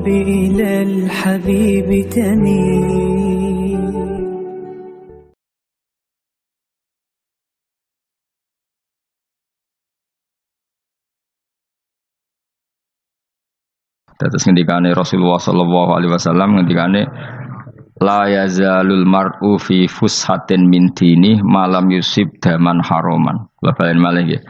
القلوب إلى الحبيب تميل. Terus ngendikane Rasulullah sallallahu alaihi wasallam ngendikane la yazalul mar'u fi fushatin min dini malam yusib daman haroman. Bapak malih nggih.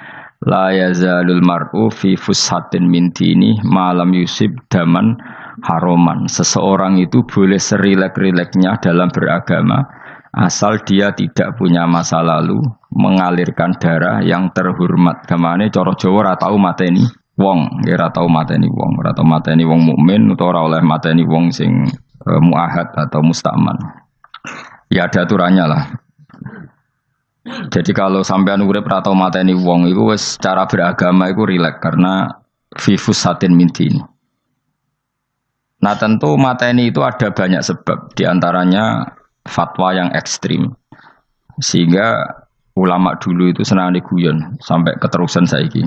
La yazalul mar'u fi fushatin min dini malam yusib daman haroman. Seseorang itu boleh serilek-rileknya dalam beragama asal dia tidak punya masa lalu mengalirkan darah yang terhormat. Gamane cara Jawa ora tau mateni wong, ora tau mateni wong, ora tau mateni wong mukmin utawa ora oleh mateni wong sing muahad atau mustaman. Ya ada aturannya lah. Jadi kalau sampean urip ora tau mateni wong iku wis cara beragama iku rileks karena fifus satin mintin. Nah tentu mateni itu ada banyak sebab, diantaranya fatwa yang ekstrim. Sehingga ulama dulu itu senang diguyon sampai keterusan saiki.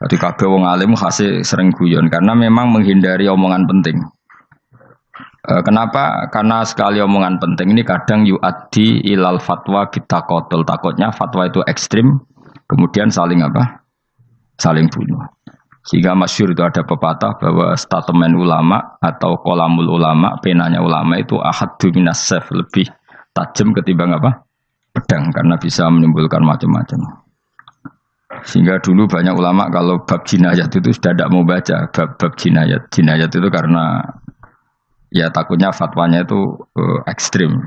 Jadi kabeh wong alim khase sering guyon karena memang menghindari omongan penting. Kenapa? Karena sekali omongan penting ini kadang yu'addi ilal fatwa kita qotol. Takutnya fatwa itu ekstrim, kemudian saling apa? Saling bunuh. Sehingga masyhur itu ada pepatah bahwa statement ulama atau kolamul ulama, penanya ulama itu ahaddu minas sayf, lebih tajam ketimbang apa? Pedang, karena bisa menimbulkan macam-macam. Sehingga dulu banyak ulama kalau bab jinayat itu sudah tidak mau baca bab jinayat. Jinayat itu karena ya takutnya fatwanya itu ekstrim.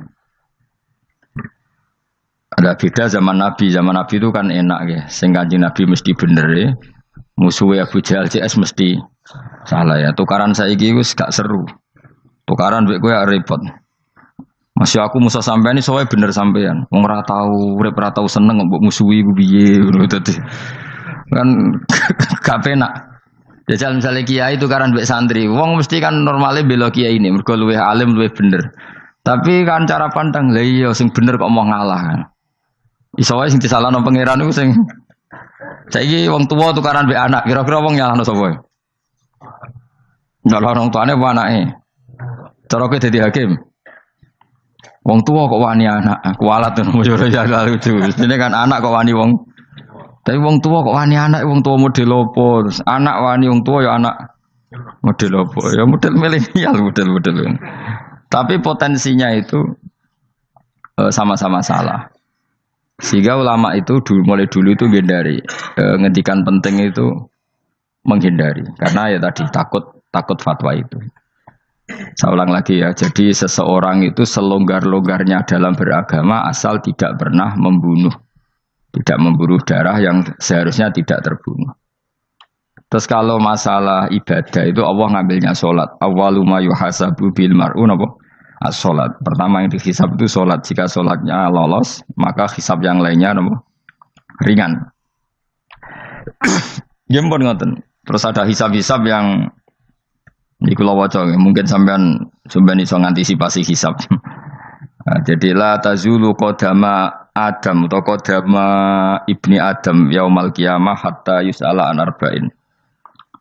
Ada beda zaman Nabi. Zaman Nabi itu kan enak ya. Sing Kanjeng Nabi mesti bener ya. Musuhnya Abu Jahal CS mesti salah ya. Tukaran saiki wis gak seru. Tukaran mbek kowe repot. Masih aku musuh sampean iki soalnya bener sampean. Wong ora tau urip ora tau seneng mbok musuhi ku piye ngono dadi. Kan gak penak. Jajal misalnya kiai itu karena mbek santri, wong mesti kan normalnya bela kiai ini, mergo luwih alim luwih bener. Tapi kan cara pandang lha iya sing bener kok mau ngalah kan. Iso wae sing disalahno pangeran iku sing saiki wong tuwa tukaran mbek anak, kira-kira wong nyalahno sapa? Nyalahno wong tuane apa anake? Cara kowe dadi hakim. Wong tua kok wani anak, kualat tuh yo ya lucu. Ini kan anak kok wani wong. Tapi wong tua kok wani anak, wong tua model opo? Terus anak wani wong tua ya anak model opo? Ya model milenial model. Tapi potensinya itu sama-sama salah. Sehingga ulama itu mulai dulu itu menghindari ngendikan penting itu menghindari karena ya tadi takut fatwa itu. Saya ulang lagi ya, jadi seseorang itu selonggar-longgarnya dalam beragama asal tidak pernah membunuh, tidak membunuh darah yang seharusnya tidak terbunuh. Terus kalau masalah ibadah itu Allah ngambilnya sholat. Awwalu ma yuhasabu bil mar'u napa? As-sholat. Pertama yang dihisab itu sholat. Jika sholatnya lolos, maka hisab yang lainnya napa? Ringan. Jempol ngoten. Terus ada hisab-hisab yang iku lho waca mungkin sampean iso ngantisipasi hisab. Nah, jadi la tazulu qadama Adam atau qadama ibni Adam yaumal qiyamah hatta yus'ala an arba'in.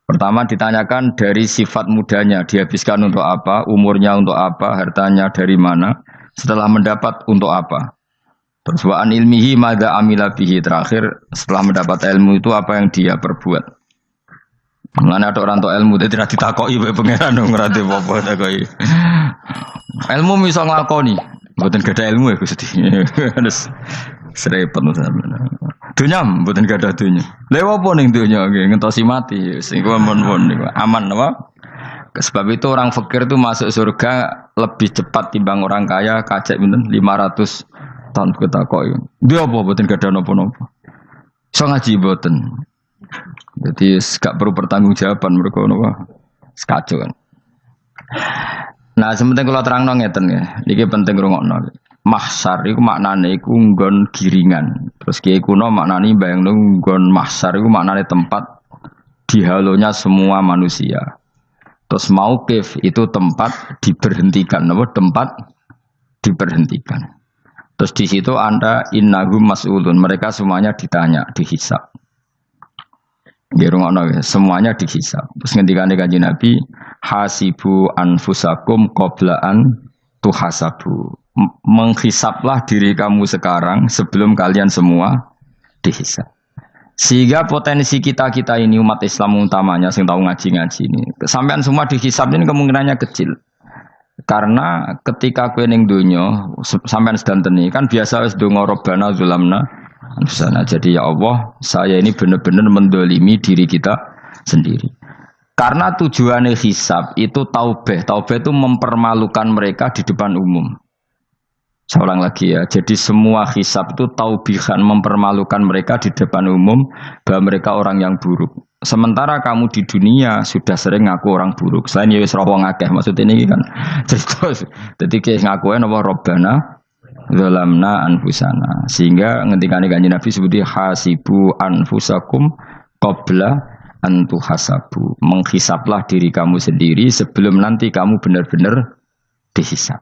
Pertama ditanyakan dari sifat mudanya, dihabiskan untuk apa, umurnya untuk apa, hartanya dari mana, setelah mendapat untuk apa. Terus wa an ilmihi madza amila bihi, terakhir setelah mendapat ilmu itu apa yang dia perbuat. Mulane ada orang tua ilmu tidak ditakoki bae pangeran ora ndek apa takoki. Ilmu iso nglakoni, mboten gadah ilmu ya Gusti. Terus serepet sampeyan. Dunya mboten gadah dunya. Lha apa ning dunya nggih ngentosi mati sing mon-mon niku aman apa? Sebab itu orang fakir itu masuk surga lebih cepat timbang orang kaya kacek pinten 500 tahun ketakoki. Dia apa mboten gadah napa-napa. Iso ngaji mboten. Jadi gak perlu pertanggungjawaban mereka napa sekacau kan. Nah, sementing kalau terangno ngeten ya. Niki penting rungokno. Mahsyar iku maknane iku nggon giringan. Terus kiai kuno maknane bayangno nggon mahsyar iku maknane tempat dihalonya semua manusia. Terus mauqif itu tempat diberhentikan, apa tempat diberhentikan. Terus di situ Anda innahum mas'ulun, mereka semuanya ditanya, dihisab. Nggih rungokno semuanya dihisab. Terus ngendikane Kanjeng Nabi, hasibu anfusakum qabla an tuhasabu. Menghisaplah diri kamu sekarang sebelum kalian semua dihisab. Sehingga potensi kita ini umat Islam utamanya yang tahu ngaji-ngaji ini, sampean semua dihisab ini kemungkinannya kecil. Karena ketika kowe ning donya sampean sedantene kan biasa wis donga Rabbana zulamna anfusana. Jadi ya Allah, saya ini benar-benar mendolimi diri kita sendiri. Karena tujuannya hisab itu taubah. Taubah itu mempermalukan mereka di depan umum. Saya ulang lagi ya. Jadi semua hisab itu taubihan, mempermalukan mereka di depan umum bahwa mereka orang yang buruk. Sementara kamu di dunia sudah sering ngaku orang buruk. Selain ya wis wong akeh maksud ini kan. Jadi kayak ngakuin apa Rabbana zalamna anfusana. Sehingga ngendikane Kanjeng Nabi sebuti hasibu anfusakum qabla an tuhasabu. Menghisaplah diri kamu sendiri sebelum nanti kamu benar-benar dihisap.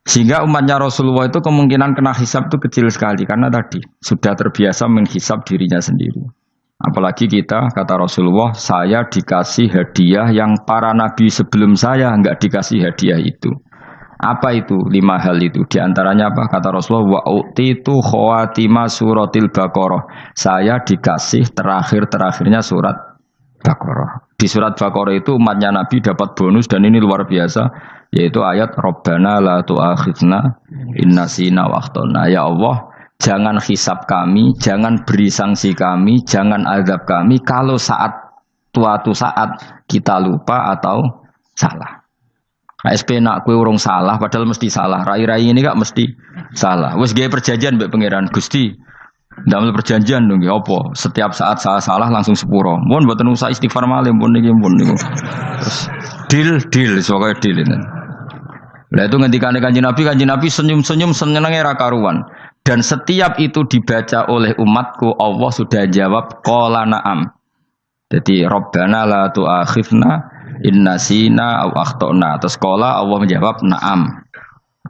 Sehingga umatnya Rasulullah itu kemungkinan kena hisap itu kecil sekali karena tadi sudah terbiasa menghisap dirinya sendiri. Apalagi kita, kata Rasulullah, saya dikasih hadiah yang para nabi sebelum saya enggak dikasih hadiah itu. Apa itu? 5 hal itu. Di antaranya apa? Kata Rasulullah, wa utitu khawatima suratil Baqarah. Saya dikasih terakhirnya surat Baqarah. Di surat Baqarah itu umatnya Nabi dapat bonus dan ini luar biasa, yaitu ayat Rabbana la tu'akhidna innasina wa akhtana. Ya Allah, jangan hisab kami, jangan beri sanksi kami, jangan azab kami kalau suatu saat kita lupa atau salah. SP nak kue urung salah, padahal mesti salah. Rai-rai ini gak mesti salah. Wes gaya perjanjian mbek pangeran Gusti. Dalam perjanjian dong, ya apa? Setiap saat salah langsung sepuro. Mohon buatan usah istighfar malih, mohon niki. Terus deal, soalnya deal ini. Lah itu ngendikan Kanjeng Nabi senyum-senyum senengnya ra karuan. Dan setiap itu dibaca oleh umatku, Allah sudah jawab qala na'am. Jadi Rabbana la tu'akhifna innasina aw akhtana. Terus qala Allah menjawab na'am.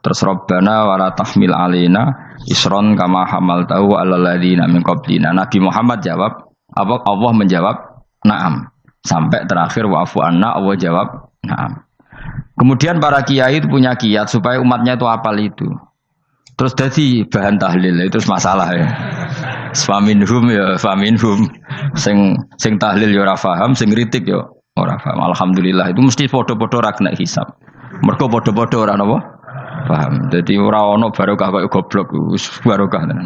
Terus Rabbana wa la tahmil alaina isron kama hamaltahu 'alal ladzina min qablina. Nabi Muhammad jawab, Allah menjawab na'am. Sampai terakhir wa'fu anna, Allah jawab na'am. Kemudian para kiai itu punya kiat supaya umatnya itu hafal itu. Terus jadi bahan tahlil itu masalah ya. Faminhum ya faminhum. Sing tahlil ya ora paham, sing kritik ya ora paham. Alhamdulillah itu mesti padha-padha ra kena hisab. Mergo padha-padha ora napa? Paham. Dadi ora ana barokah kaya goblok wis barokah tenan.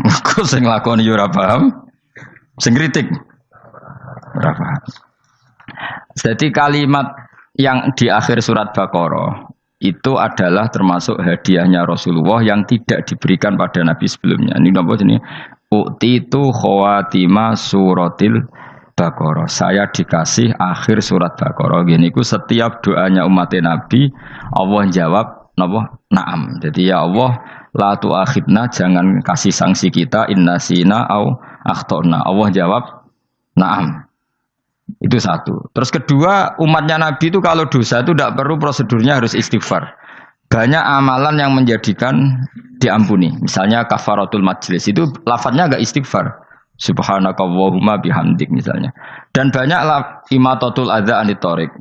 Mergo sing lakoni ya ora paham, sing kritik ora paham. Jadi kalimat yang di akhir surat Baqarah itu adalah termasuk hadiahnya Rasulullah yang tidak diberikan pada Nabi sebelumnya. Ini apa ini? Utitu khawatima suratil Baqarah. Saya dikasih akhir surat Baqarah. Gini ku setiap doanya umat Nabi Allah jawab napa? Naam. Jadi ya Allah la tu'akhidna, jangan kasih sanksi kita innasina au akhtana. Allah jawab naam. Itu satu. Terus kedua, umatnya Nabi itu kalau dosa itu tidak perlu prosedurnya harus istighfar. Banyak amalan yang menjadikan diampuni. Misalnya kafaratul majlis itu lafadznya agak istighfar. Subhanakallahumma bihamdik misalnya. Dan banyak imatatul adza anit thoriq.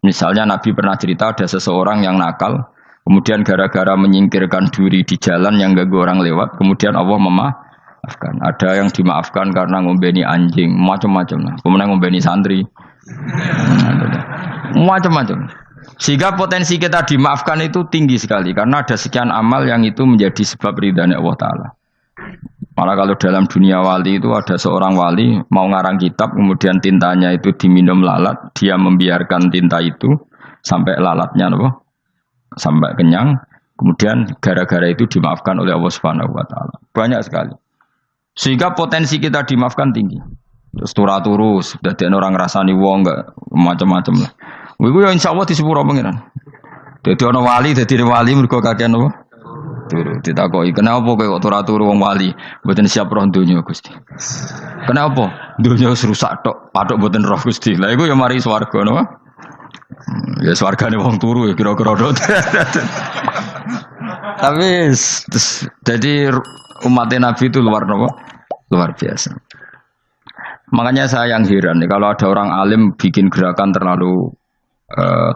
Misalnya Nabi pernah cerita ada seseorang yang nakal, kemudian gara-gara menyingkirkan duri di jalan yang ganggu orang lewat, kemudian Allah memaafkan. Ada yang dimaafkan karena ngombeni anjing, macam-macam lah. Kemudian ngombeni santri, macam-macam. Sehingga potensi kita dimaafkan itu tinggi sekali karena ada sekian amal yang itu menjadi sebab ridhanya Allah Taala. Malah kalau dalam dunia wali itu ada seorang wali mau ngarang kitab, kemudian tintanya itu diminum lalat, dia membiarkan tinta itu sampai lalatnya sampai kenyang, kemudian gara-gara itu dimaafkan oleh Allah Subhanahu Wa Taala. Banyak sekali. Sehingga potensi kita dimaafkan tinggi. Terus turu sudah ada orang rasani wong enggak macam-macam lah. Iku ya insyaallah di sepuro pengiran. Dadi ana wali mergo kakean apa? Turu. Ditakoki, "Kenapa kowe kok turu wong wali? Mboten siap roh donya, Gusti." "Kenapa? Donya wis rusak tok, patok mboten roh Gusti." Lah iku ya mari swarga napa? Ya swargane wong turu ya kira-kira dot. Tapi jadi umat Nabi itu luar biasa. Makanya saya yang heran nih, kalau ada orang alim bikin gerakan terlalu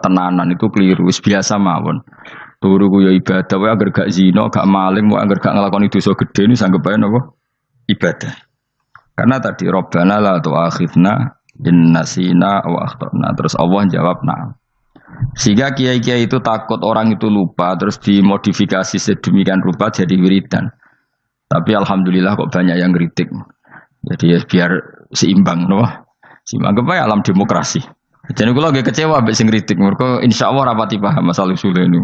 tenanan itu keliru. Wis biasa mawon. Turu ku ya ibadah, wae agar gak zina, gak maling, wae agar gak nglakoni dosa gedhe ini sanggep ae napa? Ibadah. Karena tadi Rabbana la tu'akhidna in nasina wa akhtana. Terus Allah jawab nah. Sehingga kiai-kiai itu takut orang itu lupa terus dimodifikasi sedemikian rupa jadi wiridan. Tapi alhamdulillah kok banyak yang kritik. Jadi ya biar seimbang no. Seimbang apa alam demokrasi. Jadi kalau lagi kecewa ambek sing kritik mergo insyaallah rapati paham masalah usul ini.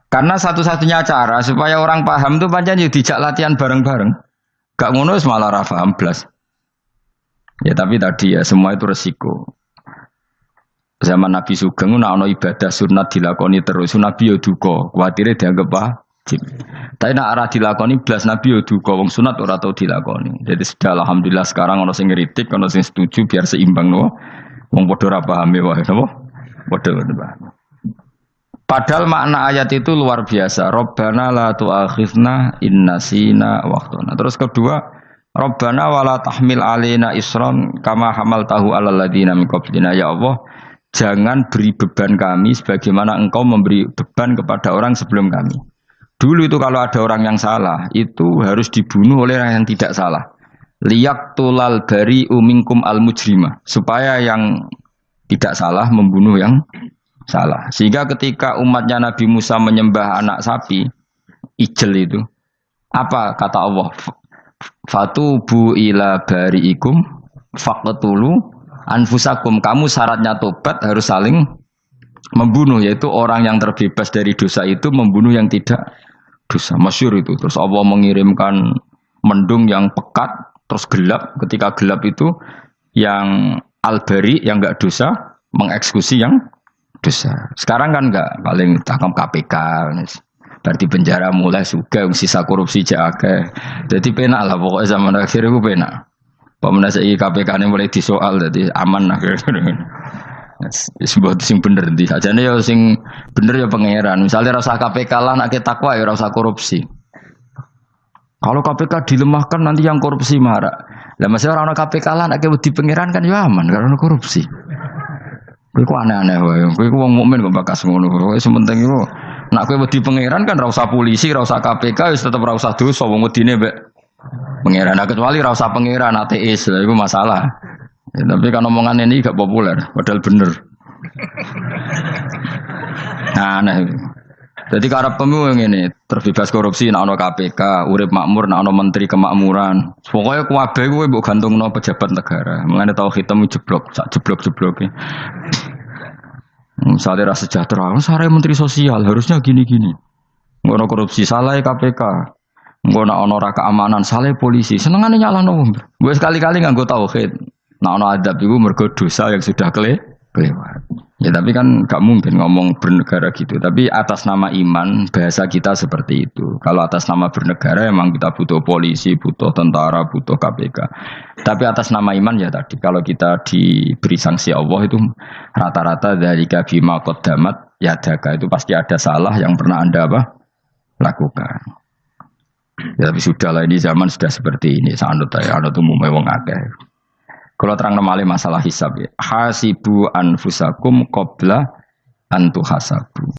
Karena satu-satunya cara supaya orang paham itu pancen yo dijak latihan bareng-bareng. Gak ngono wis malah ra paham blas. Ya tapi tadi ya semua itu resiko. Zaman Nabi Sugeng ana ibadah sunat dilakoni terus Nabi yo duka, kuwatire dianggap wajib. Tapi nek ora dilakoni blas Nabi yo duka, wong sunat ora tau dilakoni. Jadi sudah alhamdulillah sekarang ana sing ngritik, ana sing setuju biar seimbang no. Wong padha ora paham wae napa? Padha paham. Padahal makna ayat itu luar biasa. Rabbana la tu'akhidna in nasina wa akhtana. Terus kedua, Rabbana wala tahmil alaina isran kama hamaltahu alal ladina min qablina. Ya Allah, jangan beri beban kami sebagaimana Engkau memberi beban kepada orang sebelum kami. Dulu itu kalau ada orang yang salah, itu harus dibunuh oleh orang yang tidak salah. Liyaqtulal bari'u minkum al-mujrimah. Supaya yang tidak salah membunuh yang salah. Sehingga ketika umatnya Nabi Musa menyembah anak sapi, ijel itu, apa kata Allah? Fatubu ila bari'ikum faqtulu anfusakum. Kamu syaratnya tobat harus saling membunuh, yaitu orang yang terbebas dari dosa itu membunuh yang tidak dosa. Masyhur itu. Terus Allah mengirimkan mendung yang pekat, terus gelap. Ketika gelap itu yang al-bari yang enggak dosa mengeksekusi yang dosa. Sekarang kan enggak, paling tangkap KPK. Berarti penjara mulai suka sisa korupsi jake. Jadi penak lah pokoknya zaman akhir itu penak. Pemenang KPK ini mulai disoal jadi aman lah. Sebuah sing bener di saja nih ya sing bener ya pangeran. Misalnya rasa KPK lah nak takwa ya rasa korupsi. Kalau KPK dilemahkan nanti yang korupsi marah. Lah masih orang KPK lah nak di pangeran kan ya aman karena korupsi. Kowe ku aneh-aneh wae. Kowe ku wong mukmin kok bakas ngono. Kowe sementing iku nek kowe wedi pangeran kan ra usah polisi, ra usah KPK wis tetep ra usah dosa wong wedine mbek pangeran. Nah, kecuali ra usah pangeran ateis, lha iku masalah. Ya, tapi kan omongan ini gak populer, padahal bener. Nah, aneh. Jadi karep pemilu ngene, terbebas korupsi nek ana KPK, urip makmur nek ana menteri kemakmuran. Pokoke kabeh kuwi mbok gantungno pejabat negara. Mulane tau hitam jeblok, sak jeblok-jebloke. Misalnya rasa sejahtera, sare menteri sosial harusnya gini-gini. Ngono korupsi salah KPK. Ngono ana ora keamanan salah polisi. Senengane nyalahno wong. Gue sekali-kali nganggo tauhid. Nek ana adab iku mergo dosa yang sudah kelewat. Ya tapi kan gak mungkin ngomong bernegara gitu. Tapi atas nama iman bahasa kita seperti itu. Kalau atas nama bernegara emang kita butuh polisi, butuh tentara, butuh KPK. Tapi atas nama iman ya tadi. Kalau kita diberi sanksi Allah itu rata-rata dari bima qaddamat yadaka itu pasti ada salah yang pernah Anda lakukan. Ya tapi sudahlah ini zaman sudah seperti ini. Sanut ya, anut umumnya wong akeh. Kalau terang nomale masalah hisab ya. Hasibu anfusakum qabla an tuhasabu.